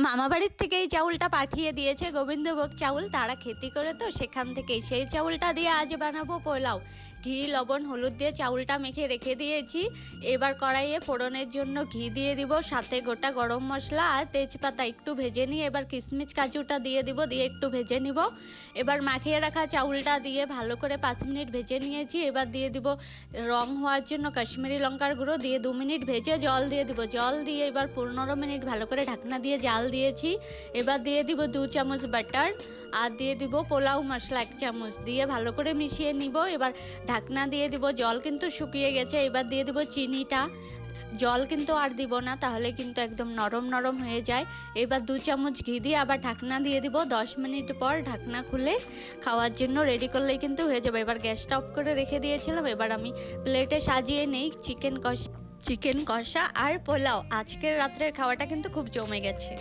মামা বাড়ির থেকে এই চাউলটা পাঠিয়ে দিয়েছে, গোবিন্দভোগ চাউল, তারা খেতি করে তো সেখান থেকেই সেই চাউলটা দিয়ে আজ বানাবো পোলাও। ঘি লবণ হলুদ দিয়ে চাউলটা মেখে রেখে দিয়েছি। এবার কড়াইয়ে ফোড়নের জন্য ঘি দিয়ে দিব, সাথে গোটা গরম মশলা আর তেজপাতা একটু ভেজে নিয়ে এবার কিশমিশ কাজুটা দিয়ে দিব, দিয়ে একটু ভেজে নিব। এবার মাখিয়ে রাখা চাউলটা দিয়ে ভালো করে 5 মিনিট ভেজে নিয়েছি। এবার দিয়ে দিব রং হওয়ার জন্য কাশ্মীরি লঙ্কার গুঁড়ো, দিয়ে 2 মিনিট ভেজে জল দিয়ে দিব। জল দিয়ে এবার 15 মিনিট ভালো করে ঢাকনা দিয়ে জাল দিয়েছি। এবার দিয়ে দিব 2 চামচ বাটার আর দিয়ে দিব পোলাও মশলা 1 চামচ, দিয়ে ভালো করে মিশিয়ে নিব। এবার ঢাকনা দিয়ে দিব, জল কিন্তু শুকিয়ে গেছে। এবার দিয়ে দিব চিনিটা, জল কিন্তু আর দিব না, তাহলে কিন্তু একদম নরম নরম হয়ে যায়। এবার 2 চামচ ঘি দিয়ে আবার ঢাকনা দিয়ে দিব। 10 মিনিট পর ঢাকনা খুলে খাওয়ার জন্য রেডি করলেই কিন্তু হয়ে যাবে। এবার গ্যাসটা অফ করে রেখে দিয়েছিলাম। এবার আমি প্লেটে সাজিয়ে নেই চিকেন কষা আর পোলাও। আজকের রাত্রের খাওয়াটা কিন্তু খুব জমে গেছে।